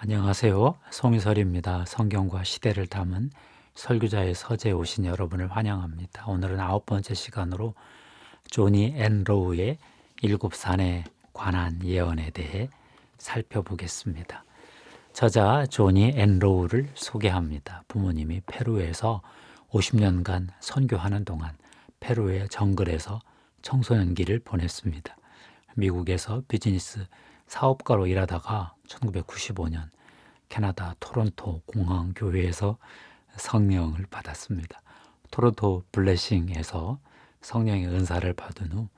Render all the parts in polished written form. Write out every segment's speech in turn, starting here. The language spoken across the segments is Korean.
안녕하세요. 송희설입니다. 성경과 시대를 담은 설교자의 서재에 오신 여러분을 환영합니다. 오늘은 9번째 시간으로 조니 앤 로우의 7산에 관한 예언에 대해 살펴보겠습니다. 저자 조니 앤 로우를 소개합니다. 부모님이 페루에서 50년간 선교하는 동안 페루의 정글에서 청소년기를 보냈습니다. 미국에서 비즈니스 사업가로 일하다가 1995년 캐나다 토론토 공항교회에서 성령을 받았습니다. 토론토 블레싱에서 성령의 은사를 받은 후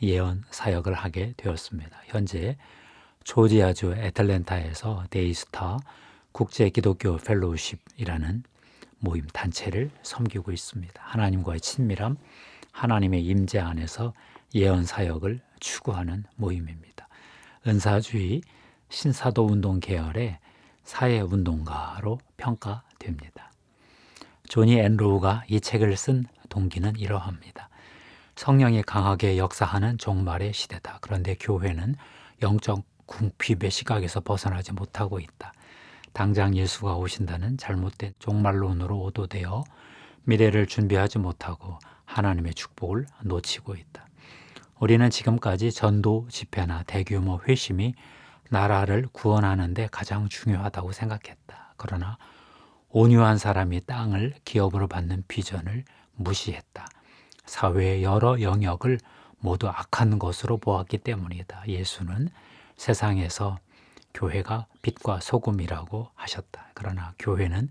예언 사역을 하게 되었습니다. 현재 조지아주 애틀랜타에서 데이스타 국제기독교 펠로우십이라는 모임 단체를 섬기고 있습니다. 하나님과의 친밀함, 하나님의 임재 안에서 예언 사역을 추구하는 모임입니다. 은사주의 신사도운동 계열의 사회운동가로 평가됩니다. 조니 앤 로우가 이 책을 쓴 동기는 이러합니다. 성령이 강하게 역사하는 종말의 시대다. 그런데 교회는 영적 궁핍의 시각에서 벗어나지 못하고 있다. 당장 예수가 오신다는 잘못된 종말론으로 오도되어 미래를 준비하지 못하고 하나님의 축복을 놓치고 있다. 우리는 지금까지 전도 집회나 대규모 회심이 나라를 구원하는 데 가장 중요하다고 생각했다. 그러나 온유한 사람이 땅을 기업으로 받는 비전을 무시했다. 사회의 여러 영역을 모두 악한 것으로 보았기 때문이다. 예수는 세상에서 교회가 빛과 소금이라고 하셨다. 그러나 교회는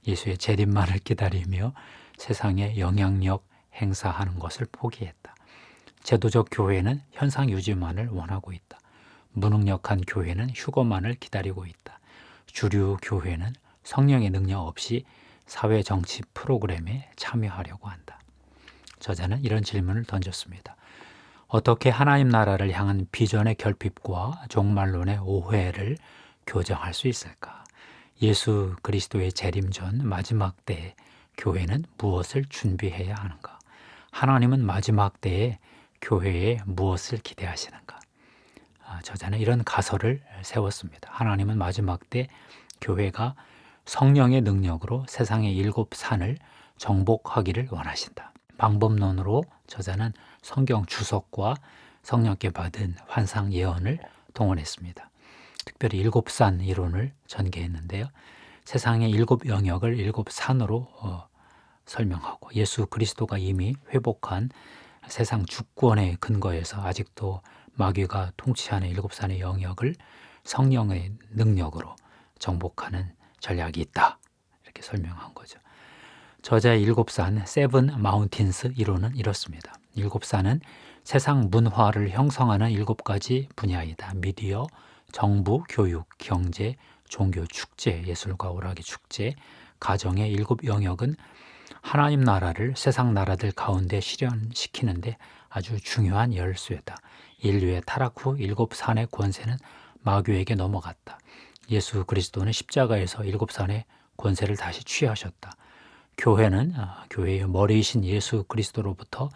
예수의 재림만을 기다리며 세상에 영향력 행사하는 것을 포기했다. 제도적 교회는 현상 유지만을 원하고 있다. 무능력한 교회는 휴거만을 기다리고 있다. 주류 교회는 성령의 능력 없이 사회 정치 프로그램에 참여하려고 한다. 저자는 이런 질문을 던졌습니다. 어떻게 하나님 나라를 향한 비전의 결핍과 종말론의 오해를 교정할 수 있을까? 예수 그리스도의 재림 전 마지막 때에 교회는 무엇을 준비해야 하는가? 하나님은 마지막 때에 교회에 무엇을 기대하시는가? 저자는 이런 가설을 세웠습니다. 하나님은 마지막 때 교회가 성령의 능력으로 세상의 7산을 정복하기를 원하신다. 방법론으로 저자는 성경 주석과 성령께 받은 환상 예언을 동원했습니다. 특별히 7산 이론을 전개했는데요. 세상의 7 영역을 7산으로 설명하고 예수 그리스도가 이미 회복한 세상 주권의 근거에서 아직도 마귀가 통치하는 7산의 영역을 성령의 능력으로 정복하는 전략이 있다. 이렇게 설명한 거죠. 저자의 7산 세븐 마운틴스 이론은 이렇습니다. 7산은 세상 문화를 형성하는 7가지 분야이다. 미디어, 정부, 교육, 경제, 종교, 축제, 예술과 오락의 축제, 가정의 7 영역은 하나님 나라를 세상 나라들 가운데 실현시키는데 아주 중요한 열쇠다. 인류의 타락 후 7산의 권세는 마귀에게 넘어갔다. 예수 그리스도는 십자가에서 7산의 권세를 다시 취하셨다. 교회는 교회의 머리이신 예수 그리스도로부터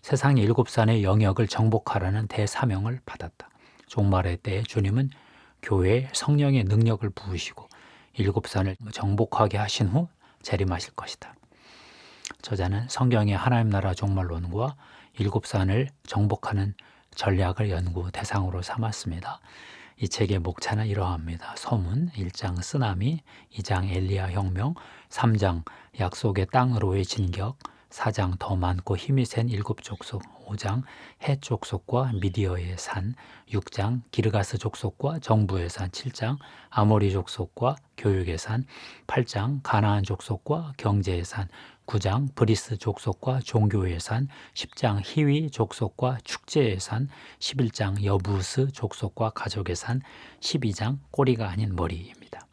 세상의 7산의 영역을 정복하라는 대사명을 받았다. 종말의 때에 주님은 교회에 성령의 능력을 부으시고 7산을 정복하게 하신 후 재림하실 것이다. 저자는 성경의 하나님 나라 종말론과 7산을 정복하는 전략을 연구 대상으로 삼았습니다. 이 책의 목차는 이러합니다. 서문 1장 쓰나미, 2장 엘리야 혁명, 3장 약속의 땅으로의 진격, 4장 더 많고 힘이 센 7족속, 5장 해 족속과 미디어의 산, 6장 기르가스 족속과 정부의 산, 7장 아모리 족속과 교육의 산, 8장 가나안 족속과 경제의 산, 9장 브리스 족속과 종교의 산, 10장 히위 족속과 축제의 산, 11장 여부스 족속과 가족의 산, 12장 꼬리가 아닌 머리입니다.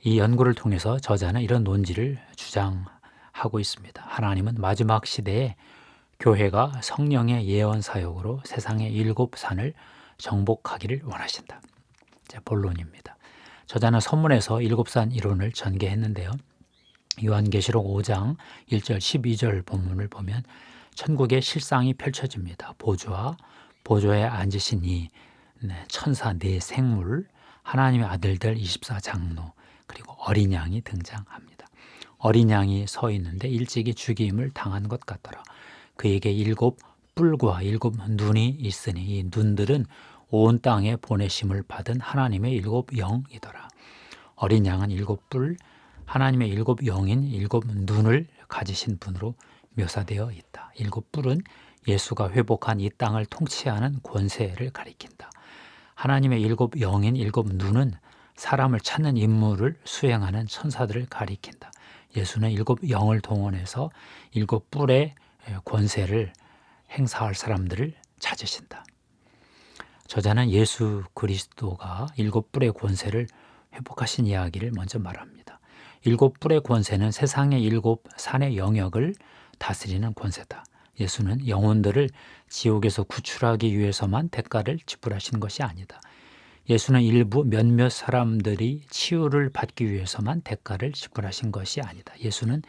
이 연구를 통해서 저자는 이런 논지를 주장하고 있습니다. 하나님은 마지막 시대에 교회가 성령의 예언 사역으로 세상의 7산을 정복하기를 원하신다. 본론입니다. 저자는 서문에서 7산 이론을 전개했는데요. 요한계시록 5장 1절 12절 본문을 보면 천국의 실상이 펼쳐집니다. 보좌에 앉으신 이 천사 네 생물 하나님의 아들들 24장로 그리고 어린 양이 등장합니다. 어린 양이 서 있는데 일찍이 죽임을 당한 것 같더라. 그에게 7 뿔과 7 눈이 있으니 이 눈들은 온 땅에 보내심을 받은 하나님의 7 영이더라. 어린 양은 7 뿔, 하나님의 7 영인 7 눈을 가지신 분으로 묘사되어 있다. 7 뿔은 예수가 회복한 이 땅을 통치하는 권세를 가리킨다. 하나님의 7 영인 7 눈은 사람을 찾는 임무를 수행하는 천사들을 가리킨다. 예수는 7 영을 동원해서 7 뿔의 권세를 행사할 사람들을 찾으신다. 저자는 예수 그리스도가 7 뿔의 권세를 회복하신 이야기를 먼저 말합니다. 7 뿔의 권세는 세상의 7 산의 영역을 다스리는 권세다. 예수는 영혼들을 지옥에서 구출하기 위해서만 대가를 지불하신 것이 아니다. 예수는 일부 몇몇 사람들이 치유를 받기 위해서만 대가를 지불하신 것이 아니다. 예수는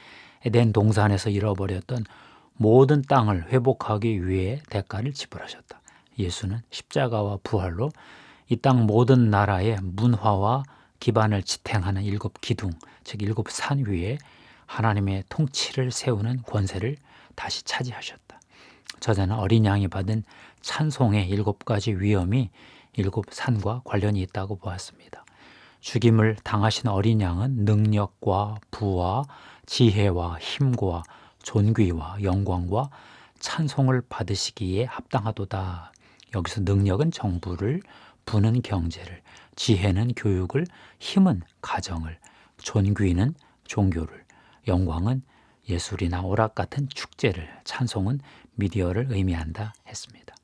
에덴 동산에서 잃어버렸던 모든 땅을 회복하기 위해 대가를 지불하셨다. 예수는 십자가와 부활로 이 땅 모든 나라의 문화와 기반을 지탱하는 7 기둥, 즉 7 산 위에 하나님의 통치를 세우는 권세를 다시 차지하셨다. 저자는 어린 양이 받은 찬송의 7가지 위엄이 7 산과 관련이 있다고 보았습니다. 죽임을 당하신 어린 양은 능력과 부와 지혜와 힘과 존귀와 영광과 찬송을 받으시기에 합당하도다. 여기서 능력은 정부를, 부는 경제를, 지혜는 교육을, 힘은 가정을, 존귀는 종교를, 영광은 예술이나 오락 같은 축제를, 찬송은 미디어를 의미한다 했습니다.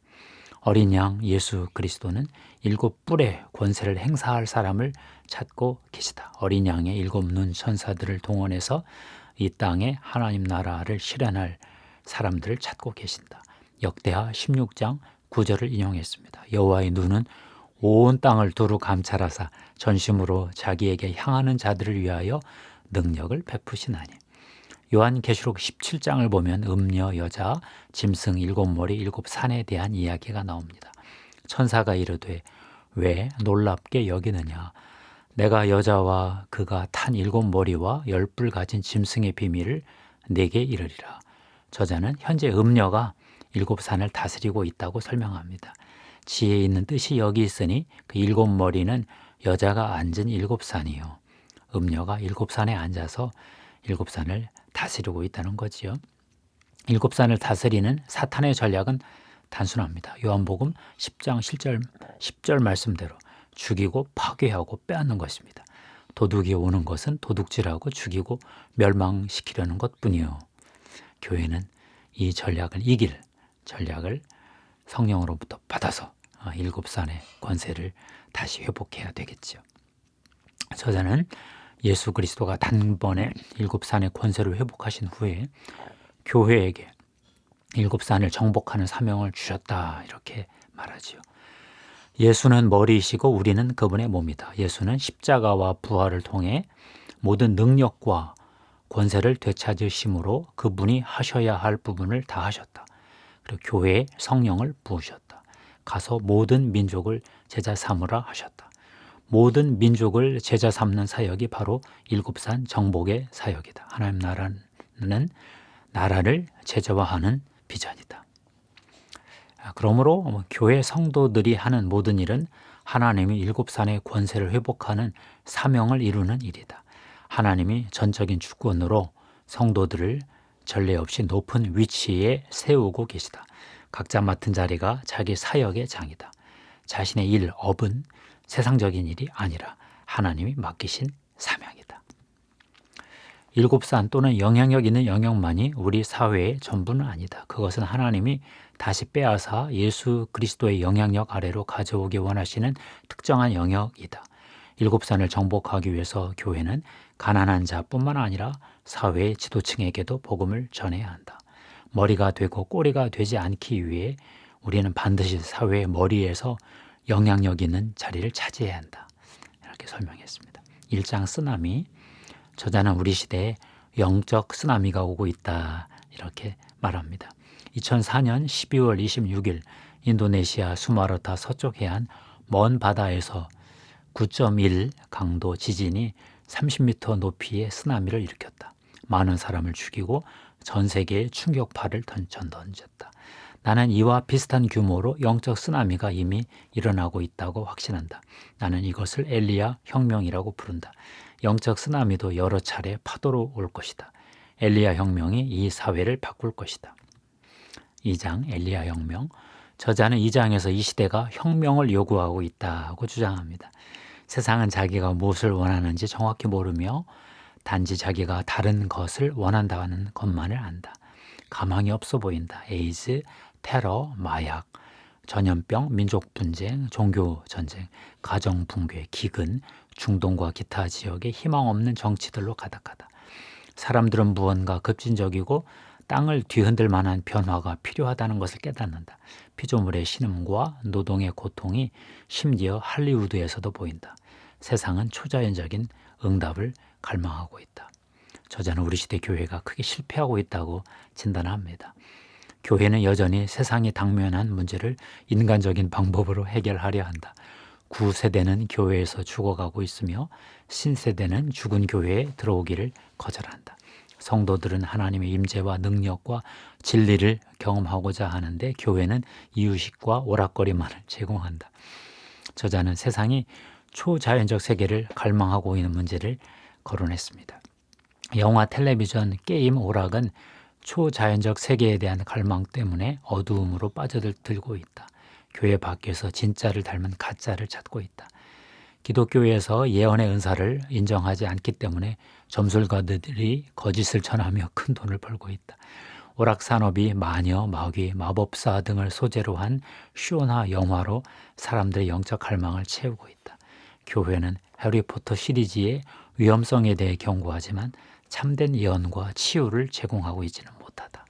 어린 양 예수 그리스도는 7 뿔의 권세를 행사할 사람을 찾고 계시다. 어린 양의 7 눈 천사들을 동원해서 이 땅에 하나님 나라를 실현할 사람들을 찾고 계신다. 역대하 16장 9절을 인용했습니다. 여호와의 눈은 온 땅을 두루 감찰하사 전심으로 자기에게 향하는 자들을 위하여 능력을 베푸시나니. 요한계시록 17장을 보면 음녀, 여자, 짐승 7머리 7 산에 대한 이야기가 나옵니다. 천사가 이르되 왜 놀랍게 여기느냐. 내가 여자와 그가 탄 7머리와 10뿔 가진 짐승의 비밀을 내게 이르리라. 저자는 현재 음녀가 7 산을 다스리고 있다고 설명합니다. 지혜 있는 뜻이 여기 있으니 그 7머리는 여자가 앉은 7 산이요. 음녀가 7 산에 앉아서 7 산을 다스리고 있다는 거지요. 7 산을 다스리는 사탄의 전략은 단순합니다. 요한복음 10장 10절 말씀대로 죽이고 파괴하고 빼앗는 것입니다. 도둑이 오는 것은 도둑질하고 죽이고 멸망시키려는 것뿐이요. 교회는 이 전략을 이길 전략을 성령으로부터 받아서 7 산의 권세를 다시 회복해야 되겠죠. 저자는 예수 그리스도가 단번에 7 산의 권세를 회복하신 후에 교회에게 7 산을 정복하는 사명을 주셨다 이렇게 말하지요. 예수는 머리이시고 우리는 그분의 몸이다. 예수는 십자가와 부활을 통해 모든 능력과 권세를 되찾으심으로 그분이 하셔야 할 부분을 다 하셨다. 그리고 교회에 성령을 부으셨다. 가서 모든 민족을 제자 삼으라 하셨다. 모든 민족을 제자 삼는 사역이 바로 7 산 정복의 사역이다. 하나님 나라는 나라를 제자화하는 비전이다. 그러므로 교회 성도들이 하는 모든 일은 하나님이 7 산의 권세를 회복하는 사명을 이루는 일이다. 하나님이 전적인 주권으로 성도들을 전례 없이 높은 위치에 세우고 계시다. 각자 맡은 자리가 자기 사역의 장이다. 자신의 일, 업은 세상적인 일이 아니라 하나님이 맡기신 사명이다. 7 산 또는 영향력 있는 영역만이 우리 사회의 전부는 아니다. 그것은 하나님이 다시 빼앗아 예수 그리스도의 영향력 아래로 가져오기 원하시는 특정한 영역이다. 7 산을 정복하기 위해서 교회는 가난한 자뿐만 아니라 사회의 지도층에게도 복음을 전해야 한다. 머리가 되고 꼬리가 되지 않기 위해 우리는 반드시 사회의 머리에서 영향력 있는 자리를 차지해야 한다. 이렇게 설명했습니다. 1장 쓰나미, 저자는 우리 시대에 영적 쓰나미가 오고 있다. 이렇게 말합니다. 2004년 12월 26일 인도네시아 수마르타 서쪽 해안 먼 바다에서 9.1 강도 지진이 30m 높이의 쓰나미를 일으켰다. 많은 사람을 죽이고 전 세계에 충격파를 던졌다. 나는 이와 비슷한 규모로 영적 쓰나미가 이미 일어나고 있다고 확신한다. 나는 이것을 엘리야 혁명이라고 부른다. 영적 쓰나미도 여러 차례 파도로 올 것이다. 엘리야 혁명이 이 사회를 바꿀 것이다. 2장 엘리야 혁명. 저자는 2장에서 이 시대가 혁명을 요구하고 있다고 주장합니다. 세상은 자기가 무엇을 원하는지 정확히 모르며 단지 자기가 다른 것을 원한다는 것만을 안다. 가망이 없어 보인다. 에이즈, 테러, 마약, 전염병, 민족 분쟁, 종교 전쟁, 가정 붕괴, 기근, 중동과 기타 지역에 희망 없는 정치들로 가득하다. 사람들은 무언가 급진적이고 땅을 뒤흔들 만한 변화가 필요하다는 것을 깨닫는다. 피조물의 신음과 노동의 고통이 심지어 할리우드에서도 보인다. 세상은 초자연적인 응답을 갈망하고 있다. 저자는 우리 시대 교회가 크게 실패하고 있다고 진단합니다. 교회는 여전히 세상이 당면한 문제를 인간적인 방법으로 해결하려 한다. 구세대는 교회에서 죽어가고 있으며 신세대는 죽은 교회에 들어오기를 거절한다. 성도들은 하나님의 임재와 능력과 진리를 경험하고자 하는데 교회는 이유식과 오락거리만을 제공한다. 저자는 세상이 초자연적 세계를 갈망하고 있는 문제를 거론했습니다. 영화, 텔레비전, 게임, 오락은 초자연적 세계에 대한 갈망 때문에 어두움으로 빠져들고 있다. 교회 밖에서 진짜를 닮은 가짜를 찾고 있다. 기독교에서 예언의 은사를 인정하지 않기 때문에 점술가들이 거짓을 전하며 큰 돈을 벌고 있다. 오락산업이 마녀, 마귀, 마법사 등을 소재로 한 쇼나 영화로 사람들의 영적 갈망을 채우고 있다. 교회는 해리포터 시리즈의 위험성에 대해 경고하지만 참된 예언과 치유를 제공하고 있지는 못하다.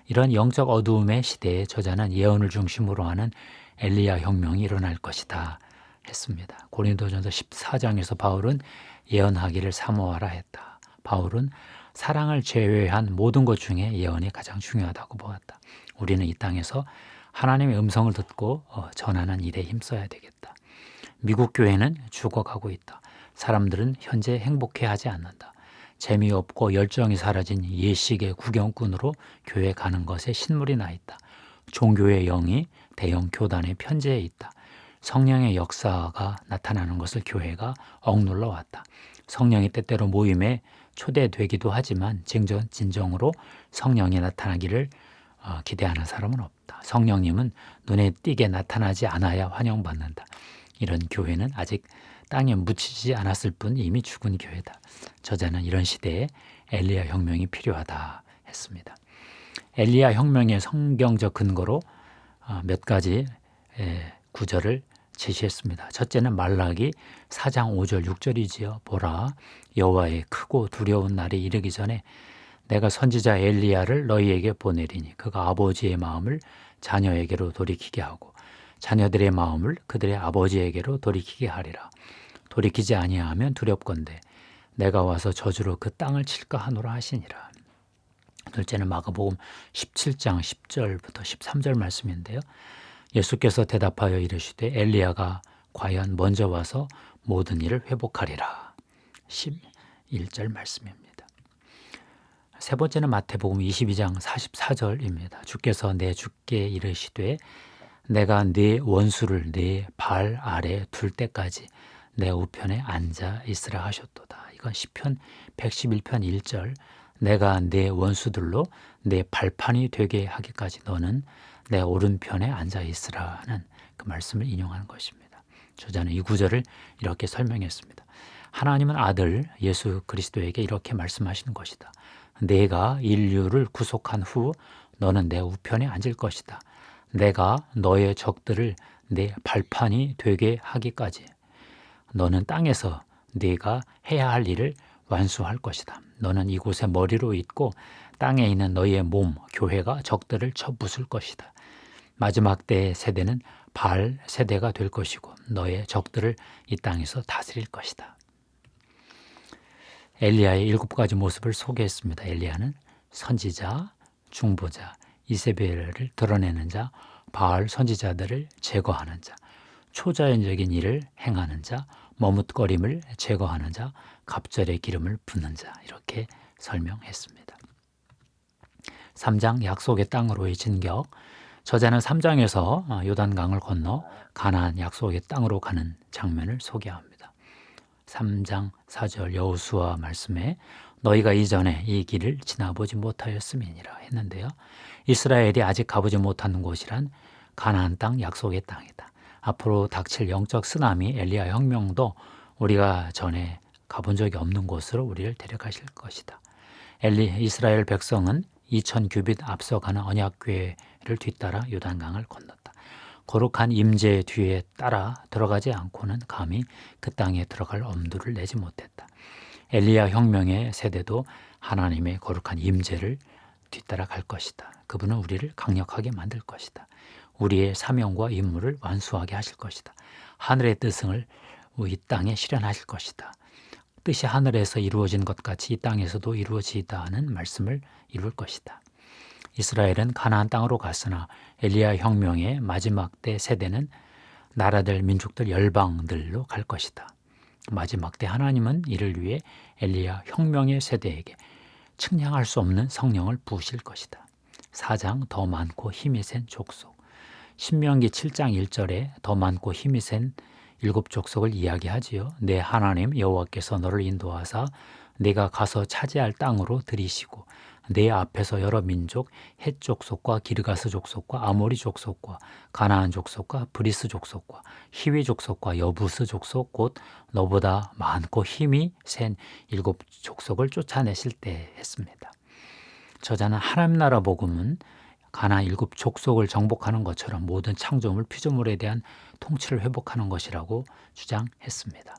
이런 영적 어두움의 시대에 저자는 예언을 중심으로 하는 엘리야 혁명이 일어날 것이다 했습니다. 고린도전서 14장에서 바울은 예언하기를 사모하라 했다. 바울은 사랑을 제외한 모든 것 중에 예언이 가장 중요하다고 보았다. 우리는 이 땅에서 하나님의 음성을 듣고 전하는 일에 힘써야 되겠다. 미국 교회는 죽어가고 있다. 사람들은 현재 행복해하지 않는다. 재미없고 열정이 사라진 예식의 구경꾼으로 교회 가는 것에 신물이 나 있다. 종교의 영이 대형 교단의 편재에 있다. 성령의 역사가 나타나는 것을 교회가 억눌러 왔다. 성령이 때때로 모임에 초대되기도 하지만 진정으로 성령이 나타나기를 기대하는 사람은 없다. 성령님은 눈에 띄게 나타나지 않아야 환영받는다. 이런 교회는 아직 땅에 묻히지 않았을 뿐 이미 죽은 교회다. 저자는 이런 시대에 엘리야 혁명이 필요하다 했습니다. 엘리야 혁명의 성경적 근거로 몇 가지 구절을 제시했습니다. 첫째는 말라기 4장 5절 6절이지요. 보라, 여호와의 크고 두려운 날이 이르기 전에 내가 선지자 엘리야를 너희에게 보내리니 그가 아버지의 마음을 자녀에게로 돌이키게 하고 자녀들의 마음을 그들의 아버지에게로 돌이키게 하리라. 돌이키지 아니하면 두렵건대 내가 와서 저주로 그 땅을 칠까 하노라 하시니라. 둘째는 마가복음 17장 10절부터 13절 말씀인데요. 예수께서 대답하여 이르시되 엘리야가 과연 먼저 와서 모든 일을 회복하리라. 11절 말씀입니다. 세 번째는 마태복음 22장 44절입니다. 주께서 내 주께 이르시되 내가 네 원수를 네 발 아래 둘 때까지 내 우편에 앉아 있으라 하셨도다. 이건 시편 111편 1절. 내가 내 원수들로 내 발판이 되게 하기까지 너는 내 오른편에 앉아 있으라는 그 말씀을 인용하는 것입니다. 저자는 이 구절을 이렇게 설명했습니다. 하나님은 아들 예수 그리스도에게 이렇게 말씀하시는 것이다. 내가 인류를 구속한 후 너는 내 우편에 앉을 것이다. 내가 너의 적들을 내 발판이 되게 하기까지 너는 땅에서 네가 해야 할 일을 완수할 것이다. 너는 이곳에 머리로 있고 땅에 있는 너의 몸, 교회가 적들을 쳐부술 것이다. 마지막 때의 세대는 발 세대가 될 것이고 너의 적들을 이 땅에서 다스릴 것이다. 엘리야의 7가지 모습을 소개했습니다. 엘리야는 선지자, 중보자, 이세벨을 드러내는 자, 바알 선지자들을 제거하는 자, 초자연적인 일을 행하는 자, 머뭇거림을 제거하는 자, 갑절의 기름을 붓는 자, 이렇게 설명했습니다. 3장 약속의 땅으로의 진격. 저자는 3장에서 요단강을 건너 가나안 약속의 땅으로 가는 장면을 소개합니다. 3장 4절 여호수아 말씀에 너희가 이전에 이 길을 지나보지 못하였음이니라 했는데요. 이스라엘이 아직 가보지 못한 곳이란 가나안 땅 약속의 땅이다. 앞으로 닥칠 영적 쓰나미 엘리야 혁명도 우리가 전에 가본 적이 없는 곳으로 우리를 데려가실 것이다. 이스라엘 백성은 2000규빗 앞서가는 언약궤를 뒤따라 요단강을 건넜다. 거룩한 임재 뒤에 따라 들어가지 않고는 감히 그 땅에 들어갈 엄두를 내지 못했다. 엘리야 혁명의 세대도 하나님의 거룩한 임재를 뒤따라 갈 것이다. 그분은 우리를 강력하게 만들 것이다. 우리의 사명과 임무를 완수하게 하실 것이다. 하늘의 뜻을 이 땅에 실현하실 것이다. 뜻이 하늘에서 이루어진 것 같이 이 땅에서도 이루어지다는 말씀을 이룰 것이다. 이스라엘은 가나안 땅으로 갔으나 엘리야 혁명의 마지막 때 세대는 나라들, 민족들, 열방들로 갈 것이다. 마지막 때 하나님은 이를 위해 엘리야 혁명의 세대에게 측량할 수 없는 성령을 부으실 것이다. 4장 더 많고 힘이 센 족속. 신명기 7장 1절에 더 많고 힘이 센 7족속을 이야기하지요. 내 하나님 여호와께서 너를 인도하사 내가 가서 차지할 땅으로 들이시고 내 앞에서 여러 민족 헷 족속과 기르가스 족속과 아모리 족속과 가나안 족속과 브리스 족속과 히위 족속과 여부스 족속 곧 너보다 많고 힘이 센 7족속을 쫓아내실 때 했습니다. 저자는 하나님 나라 복음은 가나안 7족속을 정복하는 것처럼 모든 창조물 피조물에 대한 통치를 회복하는 것이라고 주장했습니다.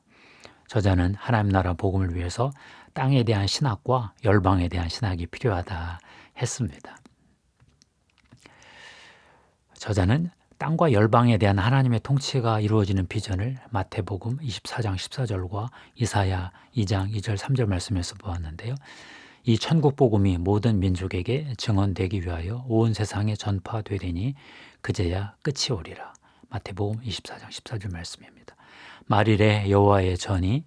저자는 하나님 나라 복음을 위해서 땅에 대한 신학과 열방에 대한 신학이 필요하다 했습니다. 저자는 땅과 열방에 대한 하나님의 통치가 이루어지는 비전을 마태복음 24장 14절과 이사야 2장 2절 3절 말씀에서 보았는데요. 이 천국 복음이 모든 민족에게 증언되기 위하여 온 세상에 전파되리니 그제야 끝이 오리라. 마태복음 24장 14절 말씀입니다. 말일에 여호와의 전에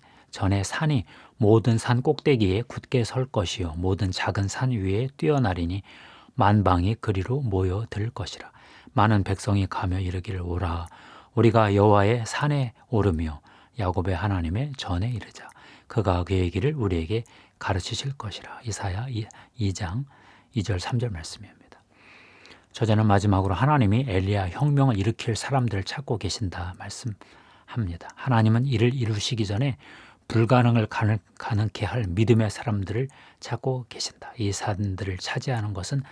산이 모든 산 꼭대기에 굳게 설 것이요 모든 작은 산 위에 뛰어나리니 만방이 그리로 모여들 것이라. 많은 백성이 가며 이르기를 오라 우리가 여호와의 산에 오르며 야곱의 하나님의 전에 이르자. 그가 그의 길을 우리에게 가르치실 것이라. 이사야 2장 2절 3절 말씀입니다. 저자는 마지막으로 하나님이 엘리야 혁명을 일으킬 사람들을 찾고 계신다 말씀합니다. 하나님은 이를 이루시기 전에 불가능을 가능케 할 믿음의 사람들을 찾고 계신다. 이 사람들을 차지하는 것은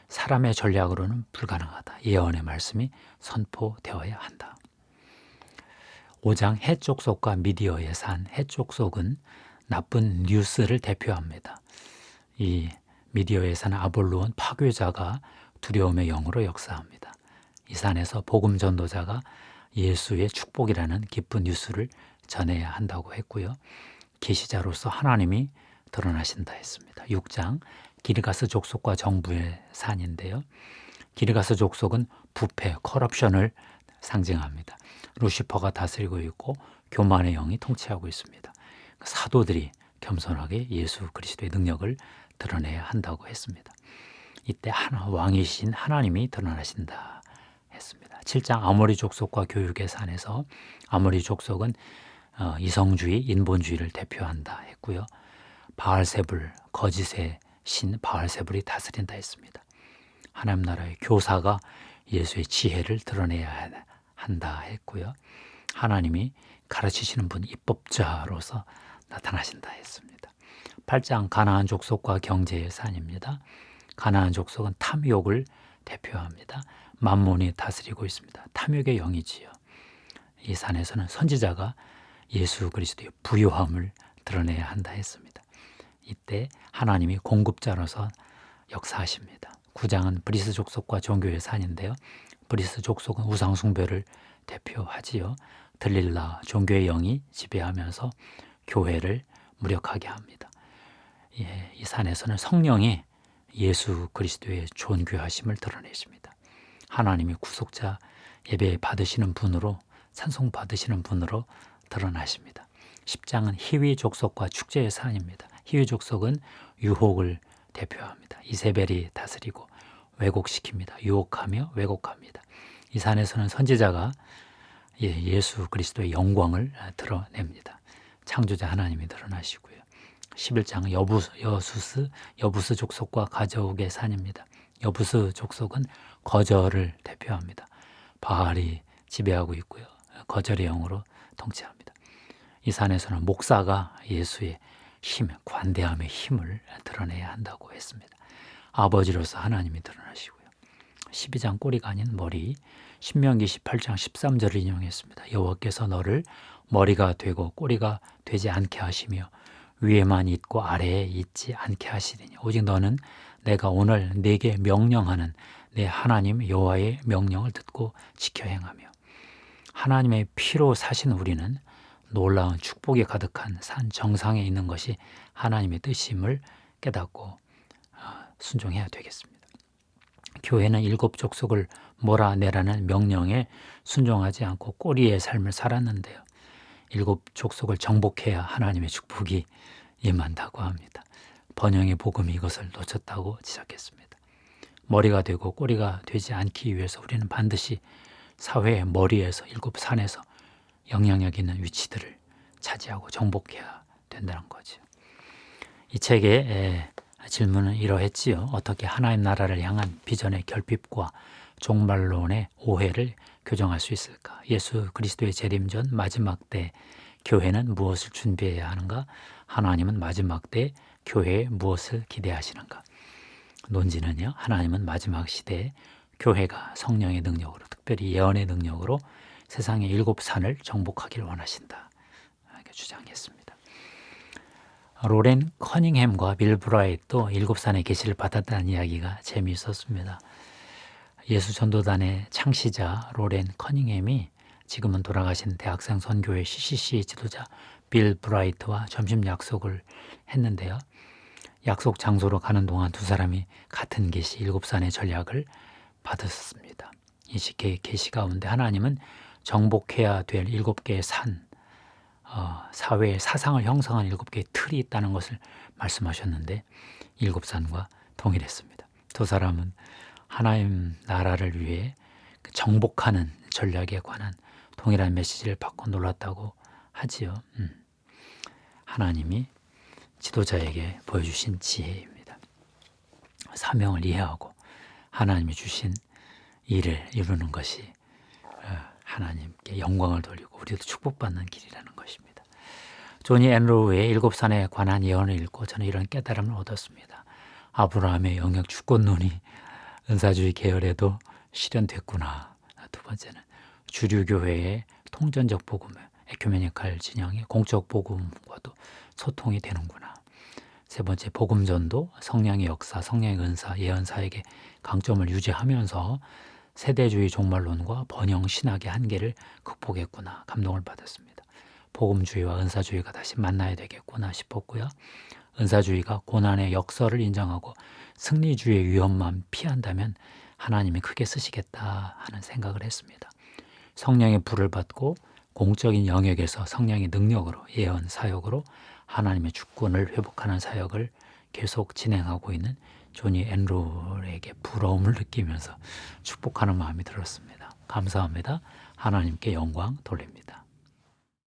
사람의 전략으로는 불가능하다. 예언의 말씀이 선포되어야 한다. 5장 헷 족속과 미디어의 산. 헷 족속은 나쁜 뉴스를 대표합니다. 이 미디어의 산 아볼로온 파괴자가 두려움의 영으로 역사합니다. 이 산에서 복음 전도자가 예수의 축복이라는 기쁜 뉴스를 전해야 한다고 했고요. 계시자로서 하나님이 드러나신다 했습니다. 6장 기르가스 족속과 정부의 산인데요. 기르가스 족속은 부패, 커럽션을 상징합니다. 루시퍼가 다스리고 있고 교만의 영이 통치하고 있습니다. 사도들이 겸손하게 예수 그리스도의 능력을 드러내야 한다고 했습니다. 이때 왕이신 하나님이 드러나신다 했습니다. 7장 아모리 족속과 교육의 산에서 아모리 족속은 이성주의, 인본주의를 대표한다 했고요. 바알세불, 거짓의 신 바알세불이 다스린다 했습니다. 하나님 나라의 교사가 예수의 지혜를 드러내야 한다 했고요. 하나님이 가르치시는 분 입법자로서 나타나신다 했습니다. 8장 가나안 족속과 경제의 산입니다. 가나안 족속은 탐욕을 대표합니다. 만몬이 다스리고 있습니다. 탐욕의 영이지요. 이 산에서는 선지자가 예수 그리스도의 부요함을 드러내야 한다 했습니다. 이때 하나님이 공급자로서 역사하십니다. 9장은 브리스 족속과 종교의 산인데요. 브리스 족속은 우상 숭배를 대표하지요. 들릴라 종교의 영이 지배하면서 교회를 무력하게 합니다. 이 산에서는 성령이 예수 그리스도의 존귀하심을 드러내십니다. 하나님이 구속자 예배 받으시는 분으로 찬송 받으시는 분으로 드러나십니다. 10장은 희위 족속과 축제의 산입니다. 희위 족속은 유혹을 대표합니다. 이세벨이 다스리고 왜곡시킵니다. 유혹하며 왜곡합니다. 이 산에서는 선지자가 예수 그리스도의 영광을 드러냅니다. 창조자 하나님이 드러나시고요. 11장은 여부스 족속과 가저옥의 산입니다. 여부스 족속은 거절을 대표합니다. 바알이 지배하고 있고요. 거절의 영으로 통치합니다. 이 산에서는 목사가 예수의 힘, 관대함의 힘을 드러내야 한다고 했습니다. 아버지로서 하나님이 드러나시고요. 12장 꼬리가 아닌 머리, 신명기 18장 13절을 인용했습니다. 여호와께서 너를 머리가 되고 꼬리가 되지 않게 하시며 위에만 있고 아래에 있지 않게 하시리니 오직 너는 내가 오늘 네게 명령하는 내 하나님 여호와의 명령을 듣고 지켜 행하며 하나님의 피로 사신 우리는 놀라운 축복이 가득한 산 정상에 있는 것이 하나님의 뜻임을 깨닫고 순종해야 되겠습니다. 교회는 7 족속을 몰아내라는 명령에 순종하지 않고 꼬리의 삶을 살았는데요. 7 족속을 정복해야 하나님의 축복이 임한다고 합니다. 번영의 복음이 이것을 놓쳤다고 지적했습니다. 머리가 되고 꼬리가 되지 않기 위해서 우리는 반드시 사회의 머리에서 7 산에서 영향력 있는 위치들을 차지하고 정복해야 된다는 거죠. 이 책의 질문은 이러했지요. 어떻게 하나님 나라를 향한 비전의 결핍과 종말론의 오해를 교정할 수 있을까? 예수 그리스도의 재림 전 마지막 때 교회는 무엇을 준비해야 하는가? 하나님은 마지막 때 교회에 무엇을 기대하시는가? 논지는요. 하나님은 마지막 시대에 교회가 성령의 능력으로, 특별히 예언의 능력으로 세상의 7 산을 정복하기를 원하신다. 이렇게 주장했습니다. 로렌 커닝햄과 빌 브라이트도 7 산의 계시를 받았다는 이야기가 재미있었습니다. 예수 전도단의 창시자 로렌 커닝햄이 지금은 돌아가신 대학생 선교회 CCC 지도자 빌 브라이트와 점심 약속을 했는데요. 약속 장소로 가는 동안 두 사람이 같은 계시 7 산의 전략을 받았습니다. 이 계시 가운데 하나님은 정복해야 될 7개의 산, 사회의 사상을 형성한 7개의 틀이 있다는 것을 말씀하셨는데 7 산과 동일했습니다. 두 사람은 하나님 나라를 위해 정복하는 전략에 관한 동일한 메시지를 받고 놀랐다고 하지요. 하나님이 지도자에게 보여주신 지혜입니다. 사명을 이해하고 하나님이 주신 일을 이루는 것이 하나님께 영광을 돌리고 우리도 축복받는 길이라는 것입니다. 조니 앤로우의 7 산에 관한 예언을 읽고 저는 이런 깨달음을 얻었습니다. 아브라함의 영역 주권론이 은사주의 계열에도 실현됐구나. 두 번째는 주류교회의 통전적 복음, 에큐메니칼 진영의 공적 복음과도 소통이 되는구나. 세 번째, 복음전도, 성령의 역사, 성령의 은사, 예언사에게 강점을 유지하면서 세대주의 종말론과 번영 신학의 한계를 극복했구나. 감동을 받았습니다. 복음주의와 은사주의가 다시 만나야 되겠구나 싶었고요. 은사주의가 고난의 역설을 인정하고 승리주의의 위험만 피한다면 하나님이 크게 쓰시겠다 하는 생각을 했습니다. 성령의 불을 받고 공적인 영역에서 성령의 능력으로 예언 사역으로 하나님의 주권을 회복하는 사역을 계속 진행하고 있는 조니 앤로우에게 부러움을 느끼면서 축복하는 마음이 들었습니다. 감사합니다. 하나님께 영광 돌립니다.